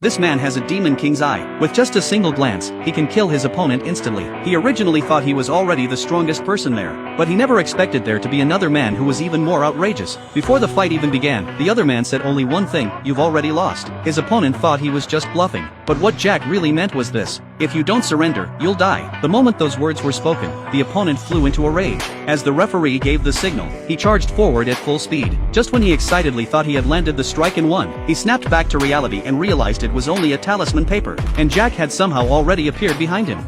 This man has a Demon King's eye. With just a single glance, he can kill his opponent instantly. He originally thought he was already the strongest person there, but he never expected there to be another man who was even more outrageous. Before the fight even began, the other man said only one thing: "You've already lost." His opponent thought he was just bluffing, but what Jack really meant was this: "If you don't surrender, you'll die." The moment those words were spoken, the opponent flew into a rage. As the referee gave the signal, he charged forward at full speed. Just when he excitedly thought he had landed the strike and won, he snapped back to reality and realized it was only a talisman paper, and Jack had somehow already appeared behind him.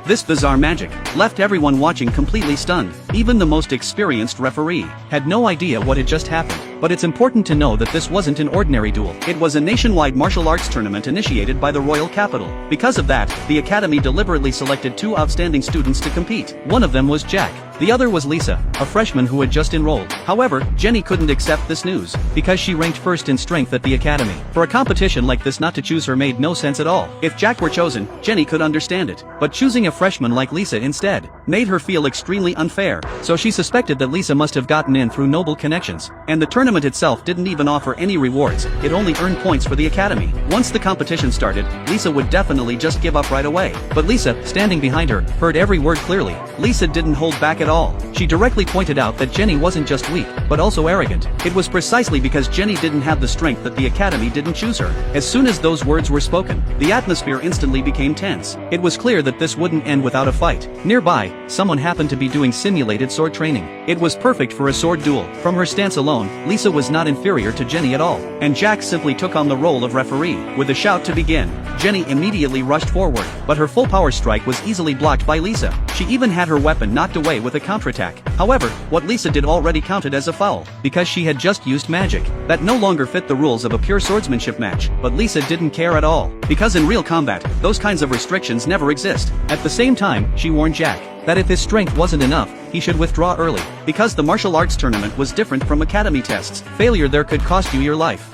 This bizarre magic left everyone watching completely stunned. Even the most experienced referee had no idea what had just happened. But it's important to know that this wasn't an ordinary duel. It was a nationwide martial arts tournament initiated by the royal capital. Because of that, the academy deliberately selected two outstanding students to compete. One of them was Jack. The other was Lisa, a freshman who had just enrolled. However, Jenny couldn't accept this news, because she ranked first in strength at the academy. For a competition like this, not to choose her made no sense at all. If Jack were chosen, Jenny could understand it. But choosing a freshman like Lisa instead made her feel extremely unfair, so she suspected that Lisa must have gotten in through noble connections. And the tournament itself didn't even offer any rewards, it only earned points for the academy. Once the competition started, Lisa would definitely just give up right away. But Lisa, standing behind her, heard every word clearly. Lisa didn't hold back at all. She directly pointed out that Jenny wasn't just weak, but also arrogant. It was precisely because Jenny didn't have the strength that the academy didn't choose her. As soon as those words were spoken, the atmosphere instantly became tense. It was clear that this wouldn't end without a fight. Nearby, someone happened to be doing simulated sword training. It was perfect for a sword duel. From her stance alone, Lisa was not inferior to Jenny at all. And Jack simply took on the role of referee. With a shout to begin, Jenny immediately rushed forward, but her full power strike was easily blocked by Lisa. She even had her weapon knocked away with a counterattack. However, what Lisa did already counted as a foul, because she had just used magic that no longer fit the rules of a pure swordsmanship match. But Lisa didn't care at all, because in real combat, those kinds of restrictions never exist. At the same time, she warned Jack that if his strength wasn't enough, he should withdraw early, because the martial arts tournament was different from academy tests. Failure there could cost you your life.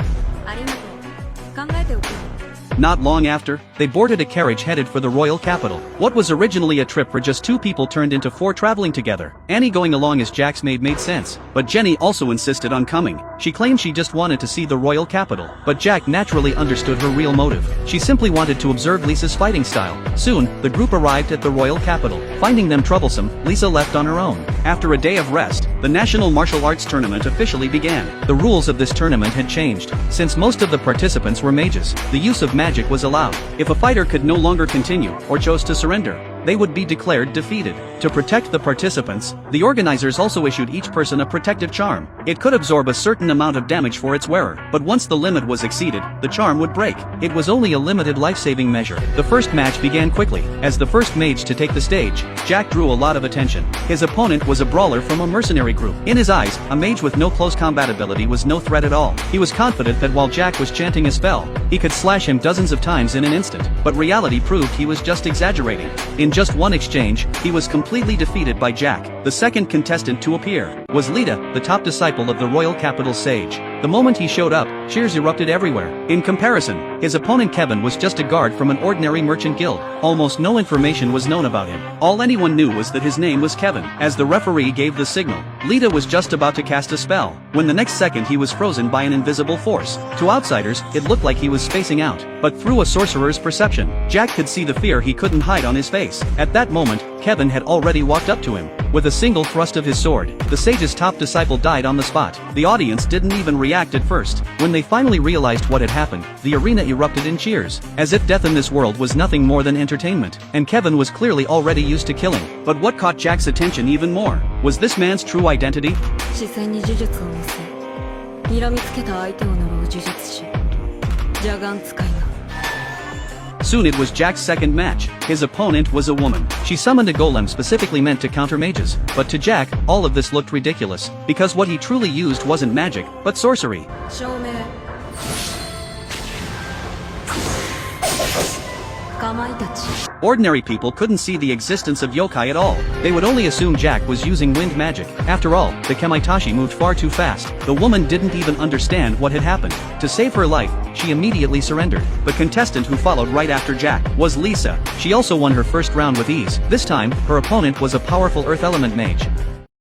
Not long after, they boarded a carriage headed for the royal capital. What was originally a trip for just two people turned into four traveling together. Annie going along as Jack's maid made sense, but Jenny also insisted on coming. She claimed she just wanted to see the royal capital, but Jack naturally understood her real motive. She simply wanted to observe Lisa's fighting style. Soon, the group arrived at the royal capital. Finding them troublesome, Lisa left on her own. After a day of rest, the National Martial Arts Tournament officially began. The rules of this tournament had changed. Since most of the participants were mages, the use of magic was allowed. If a fighter could no longer continue, or chose to surrender, they would be declared defeated. To protect the participants, the organizers also issued each person a protective charm. It could absorb a certain amount of damage for its wearer, but once the limit was exceeded, the charm would break. It was only a limited life-saving measure. The first match began quickly. As the first mage to take the stage, Jack drew a lot of attention. His opponent was a brawler from a mercenary group. In his eyes, a mage with no close combat ability was no threat at all. He was confident that while Jack was chanting a spell, he could slash him dozens of times in an instant. But reality proved he was just exaggerating. In just one exchange, he was completely defeated by Jack. The second contestant to appear was Lita, the top disciple of the royal capital sage. The moment he showed up, cheers erupted everywhere. In comparison, his opponent Kevin was just a guard from an ordinary merchant guild. Almost no information was known about him. All anyone knew was that his name was Kevin. As the referee gave the signal, Lita was just about to cast a spell, when the next second he was frozen by an invisible force. To outsiders, it looked like he was spacing out, but through a sorcerer's perception, Jack could see the fear he couldn't hide on his face. At that moment, Kevin had already walked up to him. With a single thrust of his sword, the sage's top disciple died on the spot. The audience didn't even react at first. When they finally realized what had happened, the arena erupted in cheers, as if death in this world was nothing more than entertainment. And Kevin was clearly already used to killing. But what caught Jack's attention even more was this man's true identity. Soon it was Jack's second match. His opponent was a woman. She summoned a golem specifically meant to counter mages. But to Jack, all of this looked ridiculous, because what he truly used wasn't magic, but sorcery. Ordinary people couldn't see the existence of yokai at all. They would only assume Jack was using wind magic. After all, the Kamaitachi moved far too fast. The woman didn't even understand what had happened. To save her life, she immediately surrendered. The contestant who followed right after Jack was Lisa. She also won her first round with ease. This time, her opponent was a powerful earth element mage.